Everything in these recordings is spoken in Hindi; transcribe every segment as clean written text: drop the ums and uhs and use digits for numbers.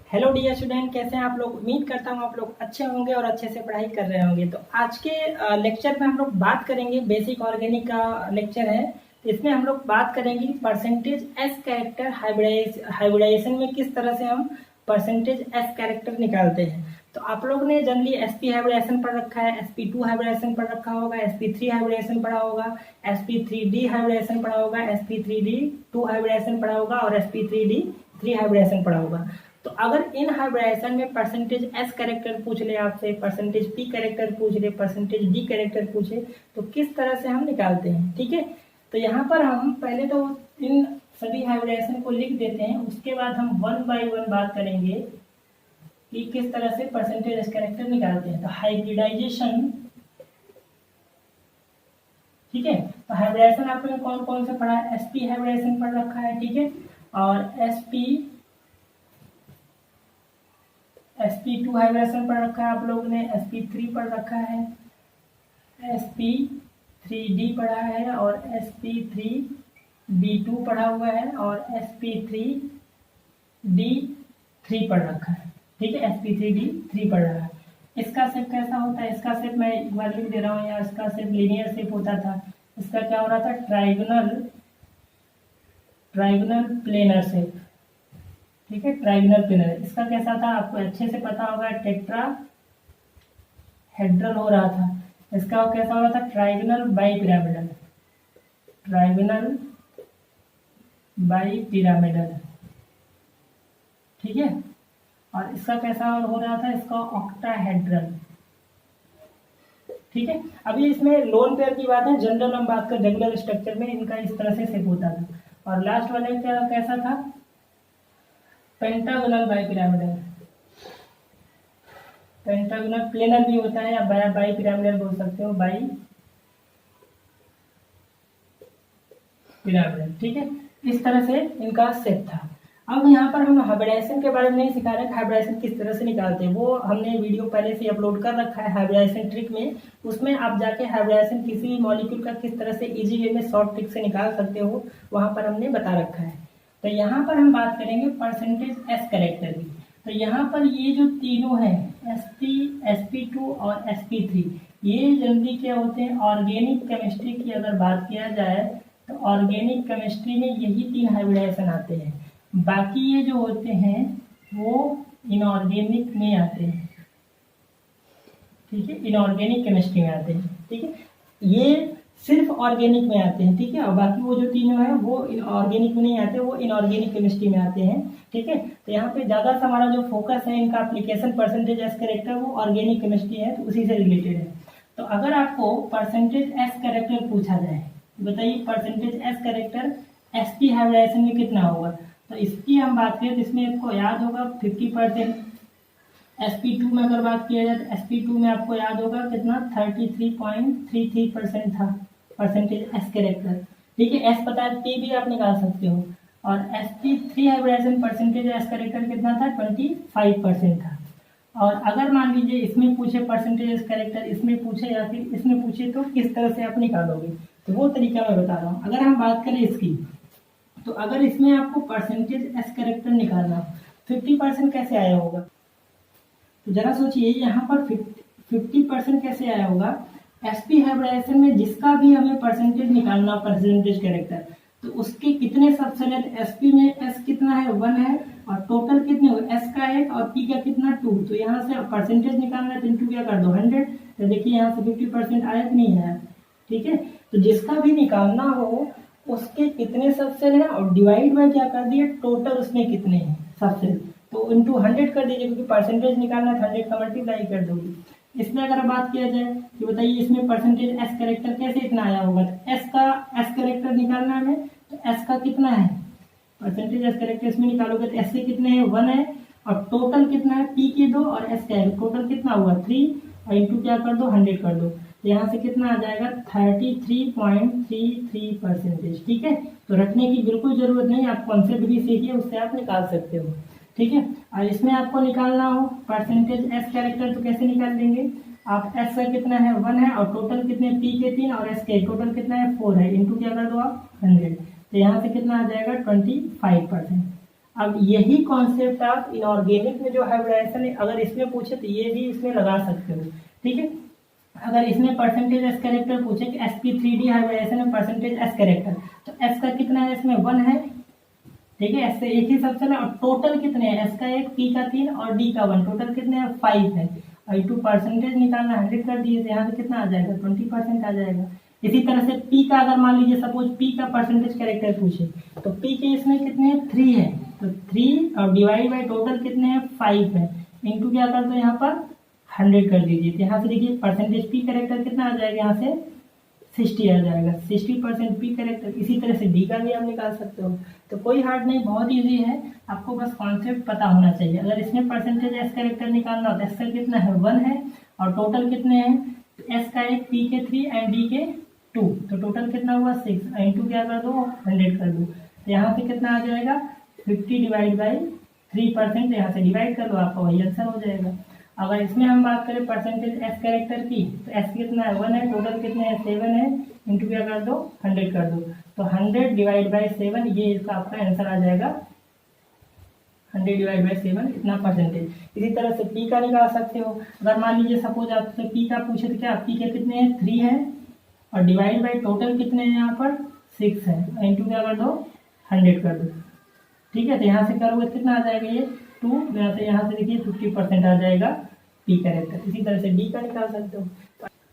हेलो डियर स्टूडेंट, कैसे हैं आप लोग। उम्मीद करता हूँ आप लोग अच्छे होंगे और अच्छे से पढ़ाई कर रहे होंगे। तो आज के लेक्चर में हम लोग बात करेंगे, बेसिक ऑर्गेनिक का लेक्चर है। तो इसमें हम लोग बात करेंगे परसेंटेज एस कैरेक्टर हाइब्रिडाइजेशन में किस तरह से हम परसेंटेज एस कैरेक्टर निकालते हैं। तो आप लोग ने जनरली एसपी हाइब्रिडाइजेशन पढ़ रखा है, sp2 हाइब्रिडाइजेशन पढ़ रखा होगा, sp3 हाइब्रिडाइजेशन पढ़ा होगा, sp3d हाइब्रिडाइजेशन पढ़ा होगा, sp3d2 हाइब्रिडाइजेशन पढ़ा होगा और sp3d3 हाइब्रिडाइजेशन पढ़ा होगा। तो अगर इन हाइब्रिडाइजेशन में परसेंटेज एस कैरेक्टर पूछ ले आपसे, परसेंटेज पी कैरेक्टर पूछ ले, परसेंटेज डी कैरेक्टर पूछे, तो किस तरह से हम निकालते हैं। ठीक है, तो यहाँ पर हम पहले तो इन सभी हाइब्रिडाइजेशन को लिख देते हैं, उसके बाद हम वन बाय वन बात करेंगे कि किस तरह से परसेंटेज एस कैरेक्टर निकालते हैं। तो हाइब्रिडाइजेशन, ठीक है, तो हाइब्रिडाइजेशन आपने कौन कौन से पढ़ा है। एसपी हाइब्रिडाइजेशन पढ़ रखा है, ठीक है, और sp2 हाइब्रिडाइजेशन पढ़ रखा है आप लोगों ने, sp3 पढ़ रखा है, sp3d पढ़ा है और sp3d2 पढ़ा हुआ है और sp3d3 पढ़ रखा है। ठीक है, sp3d3 पढ़ रहा है। इसका शेप कैसा होता है, इसका शेप मैं एक बार लिख दे रहा हूँ यार। इसका शेप लीनियर शेप होता था। इसका क्या हो रहा था, ट्राइगोनल प्लेनर शेप। ठीक है, ट्राइगोनल प्लेनर। इसका कैसा था आपको अच्छे से पता होगा, टेट्राहेड्रल हो रहा था। इसका कैसा हो रहा था, ट्राइगोनल बाईपिरामिडल। ठीक है, और इसका कैसा हो रहा था, इसका ऑक्टाहेड्रल। ठीक है, अभी इसमें लोन पेयर की बात है, जनरल हम बात कर रेगुलर स्ट्रक्चर में इनका इस तरह से शेप होता था। और लास्ट वाले का कैसा था, पेंटागोनल बाईपिरामिडल। पेंटागोनल प्लेनर भी होता है या बाईपिरामिडल बोल सकते हो, बाईपिरामिडल। ठीक है, इस तरह से इनका शेप था। अब यहाँ पर हम हाइब्रिडाइजेशन के बारे में नहीं सिखा रहे, हाइब्रिडाइजेशन किस तरह से निकालते हैं वो हमने वीडियो पहले से अपलोड कर रखा है, हाइब्रिडाइजेशन ट्रिक में। उसमें आप जाके हाइब्रिडाइजेशन किसी भी मॉलिक्यूल का किस तरह से इजी वे में शॉर्ट ट्रिक से निकाल सकते हो, वहां पर हमने बता रखा है। तो यहाँ पर हम बात करेंगे परसेंटेज एस कैरेक्टर की। तो यहाँ पर ये जो तीनों हैं, sp2 और sp3, ये जनरली क्या होते हैं, ऑर्गेनिक केमिस्ट्री की अगर बात किया जाए तो ऑर्गेनिक केमिस्ट्री में यही तीन हाइब्रिडाइजेशन आते हैं। बाकी ये जो होते हैं वो इनऑर्गेनिक में आते हैं। ठीक है, इनऑर्गेनिक केमिस्ट्री में आते हैं। ठीक है, ये सिर्फ ऑर्गेनिक में आते हैं। ठीक है, और बाकी वो जो तीनों हैं वो ऑर्गेनिक में नहीं आते, वो इनऑर्गेनिक केमिस्ट्री में आते हैं। ठीक है, तो यहाँ पे ज़्यादा सा हमारा जो फोकस है इनका एप्लीकेशन परसेंटेज एस कैरेक्टर, वो ऑर्गेनिक केमिस्ट्री है, तो उसी से रिलेटेड है। तो अगर आपको परसेंटेज एस कैरेक्टर पूछा जाए, बताइए percentage S character sp hybridization में कितना होगा। तो इसकी हम बात करें तो इसमें आपको याद होगा 50%। sp2 में अगर बात किया जाए तो sp2 में आपको याद होगा कितना, 33.33% था परसेंटेज एस कैरेक्टर। ठीक है, एस पता है, पी भी आप निकाल सकते हो। और sp3 hybridisation percentage S character कितना था, 25% था। और अगर मान लीजिए इसमें पूछे परसेंटेज एस कैरेक्टर, इसमें पूछे या फिर इसमें पूछे, तो किस तरह से आप निकालोगे, तो वो तरीका मैं बता रहा हूँ। अगर हम बात करें इसकी, तो अगर इसमें आपको परसेंटेज एस कैरेक्टर निकालना, 50% कैसे आया होगा, तो जरा सोचिए यहाँ पर 50% कैसे आया होगा। sp हाइब्रिडाइजेशन में जिसका भी हमें परसेंटेज निकालना, परसेंटेज कैरेक्टर, तो उसके कितने सबसेट है। sp में s कितना है, 1 है, और टोटल कितने हो, s का 1 और p का कितना, 2। तो यहाँ से परसेंटेज निकालना है तो इंटू क्या कर दो, 100। तो देखिए यहाँ से 50% आया कि नहीं आया। ठीक है, तो जिसका भी निकालना हो उसके कितने सबसेल हैं और डिवाइड में क्या कर दिए, टोटल उसमें कितने हैं सबसेल, तो इंटू 100 कर दीजिए, क्योंकि परसेंटेज निकालना है 100 का मल्टीप्लाई कर दोगे। इसमें अगर बात किया जाए कि बताइए इसमें परसेंटेज एस कैरेक्टर कैसे इतना आया होगा, तो एस कैरेक्टर निकालना है हमें, तो एस का कितना है, परसेंटेज एस कैरेक्टर इसमें निकालोगे तो एस से कितने हैं, 1 है, और टोटल कितना है, पी के 2 और एस का है, टोटल कितना हुआ 3, और इंटू क्या कर दो, 100 कर दो। तो यहाँ से कितना आ जाएगा, 33.33%। ठीक है, तो रखने की बिल्कुल जरूरत नहीं, आप कॉन्सेप्ट भी सीखिए, उससे आप निकाल सकते हो। ठीक है, और इसमें आपको निकालना हो परसेंटेज एस कैरेक्टर, तो कैसे निकाल लेंगे आप, एस का कितना है, 1 है, और टोटल कितने, पी के 3 और एस के टोटल कितना है, 4 है, इंटू क्या कर दो आप, 100। तो यहाँ से कितना आ जाएगा, 25%। अब यही कॉन्सेप्ट आप इनऑर्गेनिक में जो हाइब्रिडाइजेशन है, अगर इसमें पूछे तो ये भी इसमें लगा सकते हो, ठीक है। अगर इसमें परसेंटेज एस कैरेक्टर पूछे कि sp3d हाइब्रिडाइजेशन में परसेंटेज एस कैरेक्टर, तो एस का कितना है, इसमें 1 है, ठीक है। एस से एक ही सब चला, और टोटल कितने हैं, एस का 1, पी का 3 और डी का 1, टोटल कितने हैं, 5 है। और टू परसेंटेज निकालना 100 कर दिए, तो यहाँ से कितना आ जाएगा, 20% आ जाएगा। इसी तरह से पी का अगर मान लीजिए सपोज पी का परसेंटेज कैरेक्टर पूछे, तो पी के इसमें कितने हैं, 3 है, तो 3 और डिवाइड बाई टोटल कितने हैं, 5 है, इंटू क्या कर दो यहाँ पर 100 कर दीजिए। तो यहाँ से देखिए परसेंटेज पी कैरेक्टर कितना आ जाएगा, यहाँ से 60 आ जाएगा, 60% पी कैरेक्टर। इसी तरह से डी का भी आप निकाल सकते हो। तो कोई हार्ड नहीं, बहुत इजी है, आपको बस कॉन्सेप्ट पता होना चाहिए। अगर इसमें परसेंटेज एस कैरेक्टर निकालना हो तो एस का कितना है, 1 है, और टोटल कितने हैं, एस का 1, पी के 3 एंड डी के 2, तो टोटल कितना हुआ 6, इंटू क्या कर दो 100 कर दो। तो यहाँ से कितना आ जाएगा, 50 डिवाइड बाई 3%, यहाँ से डिवाइड कर लो, आपका वही आंसर हो जाएगा। अगर इसमें हम बात करें परसेंटेज एस कैरेक्टर की, तो एस कितना है, 1 है, टोटल कितने हैं, 7 है, इंटू क्या कर दो 100 कर दो, तो 100 डिवाइड बाई 7, ये इसका आपका आंसर आ जाएगा, 100 डिवाइड बाई 7 इतना परसेंटेज। इसी तरह से पी का निकाल सकते हो। अगर मान लीजिए सपोज आपसे पी का पूछे तो क्या, पी के कितने हैं, 3 है, और डिवाइड बाई टोटल कितने हैं यहाँ पर 6 है, इंटू क्या कर दो 100 कर दो, ठीक है। तो यहाँ से करोगे कितना आ जाएगा, ये 2, यहाँ से देखिए 50% आ जाएगा पी कैरेक्टर। इसी तरह से डी का निकाल सकते हो।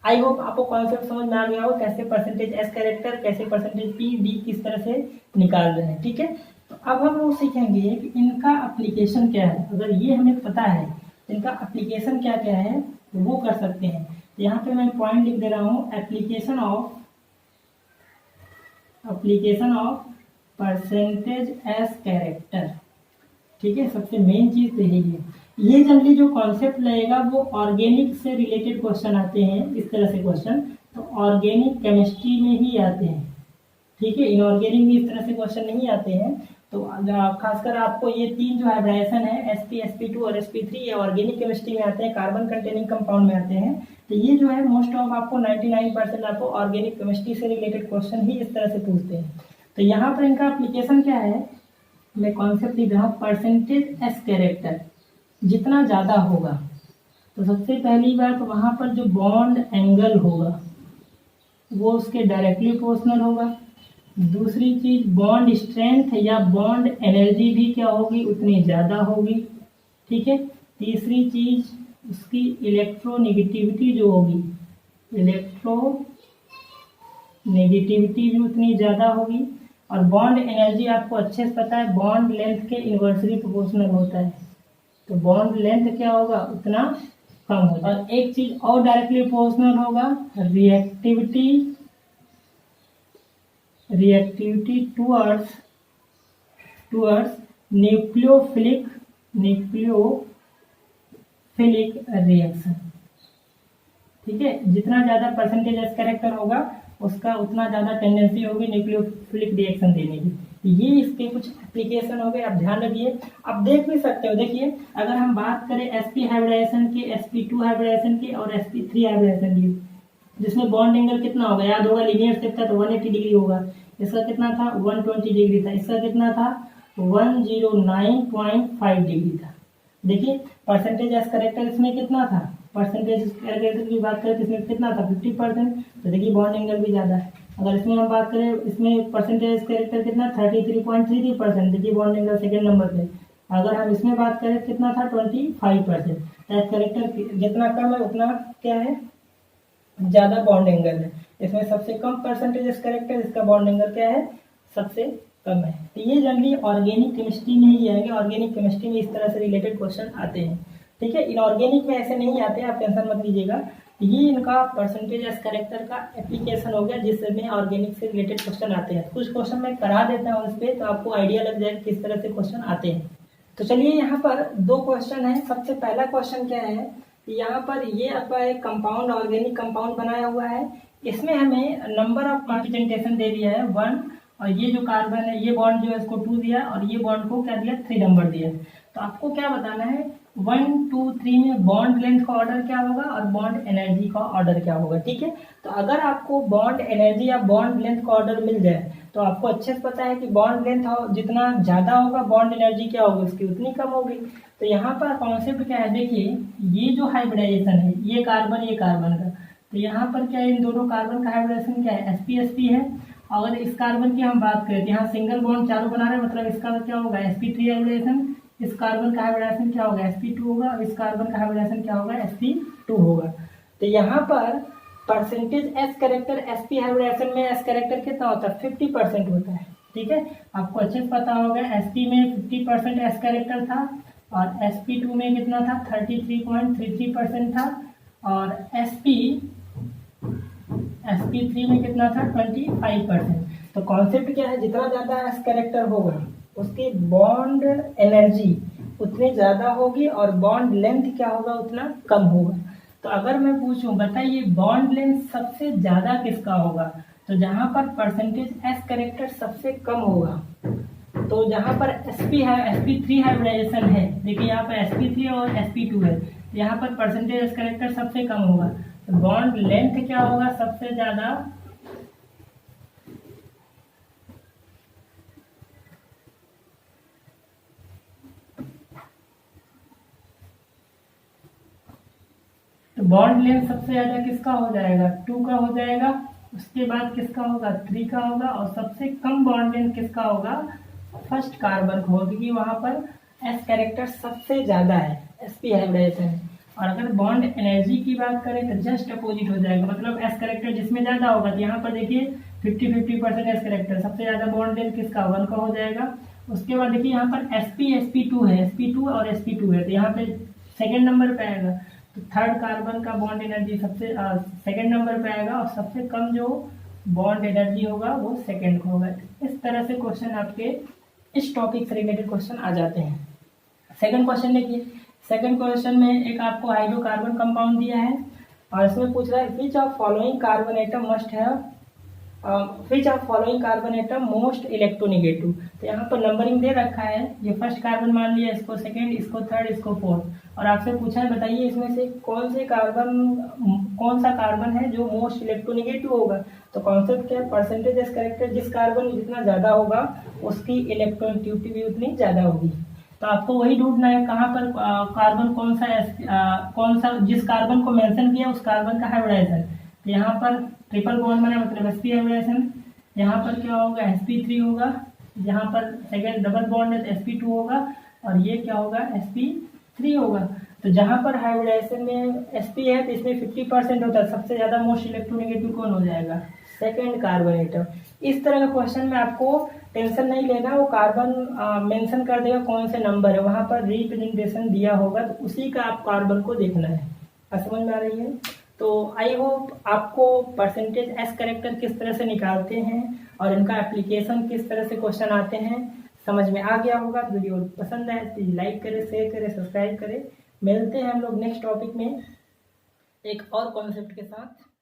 आई होप आपको कॉन्सेप्ट समझ में आ गया हो, कैसे परसेंटेज एस कैरेक्टर, कैसे परसेंटेज पी डी किस तरह से निकाल रहे हैं, ठीक है। तो अब हम लोग सीखेंगे कि इनका एप्लीकेशन क्या है। अगर ये हमें पता है तो इनका एप्लीकेशन क्या क्या है वो कर सकते हैं। तो यहाँ पे मैं पॉइंट लिख दे रहा हूँ, application of percentage S character, ठीक है। सबसे मेन चीज तो यही है। ये जनरली जो कॉन्सेप्ट लगेगा वो ऑर्गेनिक से रिलेटेड क्वेश्चन आते हैं, इस तरह से क्वेश्चन तो ऑर्गेनिक केमिस्ट्री में ही आते हैं, ठीक है। इनऑर्गेनिक में इस तरह से क्वेश्चन नहीं आते हैं। तो खासकर आपको ये 3 जो हाइब्रिडाइजेशन है, sp, sp2 और sp3, ये ऑर्गेनिक केमिस्ट्री में आते हैं, कार्बन कंटेनिंग कंपाउंड में आते हैं। तो ये जो है मोस्ट ऑफ आपको 99% आपको ऑर्गेनिक केमिस्ट्री से रिलेटेड क्वेश्चन ही इस तरह से पूछते हैं। तो यहाँ पर इनका एप्लीकेशन क्या है, मैं कॉन्सेप्ट लिख रहा हूँ, परसेंटेज एस कैरेक्टर जितना ज़्यादा होगा तो सबसे पहली बात वहाँ पर जो बॉन्ड एंगल होगा वो उसके डायरेक्टली प्रोपोर्शनल होगा। दूसरी चीज बॉन्ड स्ट्रेंथ या बॉन्ड एनर्जी भी क्या होगी, उतनी ज़्यादा होगी, ठीक है। तीसरी चीज उसकी इलेक्ट्रोनेगेटिविटी जो होगी, इलेक्ट्रोनेगेटिविटी भी उतनी ज़्यादा होगी। और बॉन्ड एनर्जी आपको अच्छे से पता है, बॉन्ड लेंथ के इन्वर्सली प्रोपोर्शनल होता है, तो बॉन्ड लेंथ क्या होगा, उतना कम होगा। और एक चीज और डायरेक्टली प्रोपोर्शनल होगा, रिएक्टिविटी टुवर्ड्स न्यूक्लियोफिलिक रिएक्शन, ठीक है। जितना ज़्यादा परसेंटेज एस कैरेक्टर होगा उसका उतना ज़्यादा टेंडेंसी होगी न्यूक्लियोफिलिक रिएक्शन देने की। ये इसके कुछ एप्लीकेशन हो गए, आप ध्यान रखिए। आप देख भी सकते हो, देखिए अगर हम बात करें sp हाइब्रिडाइजेशन की, sp2 हाइब्रिडाइजेशन की और sp3 हाइब्रिडाइजेशन की, जिसमें बॉन्ड एंगल कितना होगा, याद होगा लीनियर स्टेप था तो 180 डिग्री होगा, इसका कितना था 120 डिग्री था, इसका कितना था 109.5 डिग्री था। देखिए परसेंटेज एस कैरेक्टर इसमें कितना था, परसेंटेज कैरेक्टर की बात करें तो इसमें कितना था 50%, तो देखिए बॉन्ड एंगल भी ज़्यादा है। अगर इसमें हम बात करें, इसमें परसेंटेज कैरेक्टर कितना 33.33%, देखिए बॉन्ड एंगल सेकेंड नंबर पे। अगर हम इसमें बात करें कितना था 25%, एस कैरेक्टर जितना कम है उतना क्या है, ज़्यादा बॉन्ड एंगल है। इसमें सबसे कम परसेंटेज एस कैरेक्टर, इसका बॉन्ड एंगल क्या है, सबसे कम है। तो ये जनरली ऑर्गेनिक केमिस्ट्री में ही आएंगे, ऑर्गेनिक केमिस्ट्री में इस तरह से रिलेटेड क्वेश्चन आते हैं, ठीक है। इनऑर्गेनिक में ऐसे नहीं आते, आप टेंशन मत लीजिएगा। ये इनका परसेंटेज एस कैरेक्टर का एप्लीकेशन हो गया, जिसमें ऑर्गेनिक से रिलेटेड क्वेश्चन आते हैं। कुछ क्वेश्चन मैं करा देता हूँ इस पर, तो आपको आइडिया लग जाएगा किस तरह से क्वेश्चन आते हैं। तो चलिए यहाँ पर 2 क्वेश्चन है। सबसे पहला क्वेश्चन क्या है, यहाँ पर ये आपका एक कंपाउंड, ऑर्गेनिक कंपाउंड बनाया हुआ है, इसमें हमें नंबर ऑफ कॉन्सेंट्रेशन दे दिया है 1, और ये जो कार्बन है ये बॉन्ड जो है इसको 2 दिया, और ये बॉन्ड को क्या दिया 3 नंबर दिया। तो आपको क्या बताना है, 1 2 3 में बॉन्ड लेंथ का ऑर्डर क्या होगा और बॉन्ड एनर्जी का ऑर्डर क्या होगा, ठीक है। तो अगर आपको बॉन्ड एनर्जी या बॉन्ड लेंथ का ऑर्डर मिल जाए तो आपको अच्छे से पता है कि बॉन्ड लेंथ जितना ज़्यादा होगा बॉन्ड एनर्जी क्या होगी, उसकी उतनी कम होगी। तो यहाँ पर कॉन्सेप्ट क्या है, देखिए ये जो हाइब्रिडाइजेशन है, ये कार्बन का, तो यहाँ पर क्या है, इन दोनों कार्बन का हाइब्रिडाइजेशन क्या है, sp है। अगर इस कार्बन की हम बात करें तो यहाँ सिंगल बॉन्ड चारों बना रहे हैं, मतलब इसका क्या होगा sp3 हाइब्रिडाइजेशन, इस कार्बन का हाइब्रिडाइजेशन क्या होगा sp2 होगा, और इस कार्बन का हाइब्रिडाइजेशन क्या होगा sp2 होगा। तो यहाँ पर percentage S character sp hybridization में एस कैरेक्टर कितना होता है, 50% होता है, ठीक है। आपको अच्छे से पता होगा sp में 50% एस कैरेक्टर था और sp2 में कितना था, 33.33% था, और sp3 में कितना था, 25%। तो कॉन्सेप्ट क्या है, जितना ज़्यादा एस कैरेक्टर होगा उसकी बॉन्ड एनर्जी उतनी ज़्यादा होगी और बॉन्ड लेंथ क्या होगा, उतना कम होगा। तो अगर मैं पूछूं बताइए बॉन्ड लेंथ सबसे ज़्यादा किसका होगा, तो जहाँ पर परसेंटेज एस कैरेक्टर सबसे कम होगा, तो जहाँ पर sp3 हाइब्रिडाइजेशन है, देखिए यहाँ पर sp3 और sp2 है, यहाँ पर परसेंटेज एस कैरेक्टर सबसे कम होगा, तो बॉन्ड लेंथ क्या होगा सबसे ज़्यादा, तो बॉन्ड लेंथ सबसे ज़्यादा किसका हो जाएगा, 2 का हो जाएगा, उसके बाद किसका होगा, 3 का होगा, और सबसे कम बॉन्ड लेंथ किसका होगा, फर्स्ट कार्बन का होगा, क्योंकि वहाँ पर एस कैरेक्टर सबसे ज़्यादा है, sp हाइब्रिडाइजेशन है। और अगर बॉन्ड एनर्जी की बात करें तो जस्ट अपोजिट हो जाएगा, मतलब एस कैरेक्टर जिसमें ज़्यादा होगा, तो यहाँ पर देखिए 50% एस कैरेक्टर, सबसे ज़्यादा बॉन्ड लेंथ किसका, 1 का हो जाएगा। उसके बाद देखिए यहाँ पर sp2 है, sp2 और sp2 है, तो यहाँ पे सेकेंड नंबर पे आएगा, तो थर्ड कार्बन का बॉन्ड एनर्जी सबसे सेकेंड नंबर पे आएगा, और सबसे कम जो बॉन्ड एनर्जी होगा वो सेकेंड का होगा। इस तरह से क्वेश्चन आपके इस टॉपिक से रिलेटेड क्वेश्चन आ जाते हैं। सेकंड क्वेश्चन देखिए, सेकंड क्वेश्चन में एक आपको हाइड्रोकार्बन कंपाउंड दिया है और इसमें पूछ रहा है which of following carbon atom must have which of following carbon atom most electronegative. तो यहाँ पर नंबरिंग दे रखा है, ये फर्स्ट कार्बन मान लिया, इसको सेकेंड, इसको थर्ड, इसको फोर्थ, और आपसे पूछा है बताइए इसमें से कौन सा कार्बन है जो मोस्ट इलेक्ट्रोनेगेटिव होगा। तो कॉन्सेप्ट क्या है, परसेंटेज एस कैरेक्टर, जिस कार्बन जितना ज़्यादा होगा उसकी इलेक्ट्रोनेगेटिविटी भी उतनी ज़्यादा होगी। तो आपको वही ढूंढना है कहाँ पर कार्बन कौन सा जिस कार्बन को मेंशन किया उस कार्बन का हाइब्रिडाइजेशन। तो यहाँ पर ट्रिपल बॉन्ड बना मतलब sp हाइब्रिडाइजेशन, यहाँ पर क्या होगा sp3 होगा, यहाँ पर सेकेंड डबल बॉन्ड है तो sp2 होगा, और ये क्या होगा sp3 होगा। तो जहाँ पर हाइब्रिडाइजेशन में sp है तो इसमें 50% होता है, सबसे ज़्यादा मोस्ट इलेक्ट्रोनेगेटिव कौन हो जाएगा, सेकेंड कार्बन एटम। इस तरह का क्वेश्चन में आपको टेंशन नहीं लेना, वो कार्बन मेंशन कर देगा कौन से नंबर है, वहाँ पर रिप्रेजेंटेशन दिया होगा, तो उसी का आप कार्बन को देखना है। समझ में आ रही है। तो आई होप आपको परसेंटेज एस कैरेक्टर किस तरह से निकालते हैं और इनका एप्लीकेशन किस तरह से क्वेश्चन आते हैं समझ में आ गया होगा। वीडियो पसंद आए तो लाइक करें, शेयर करें, सब्सक्राइब करें। मिलते हैं हम लोग नेक्स्ट टॉपिक में एक और कॉन्सेप्ट के साथ।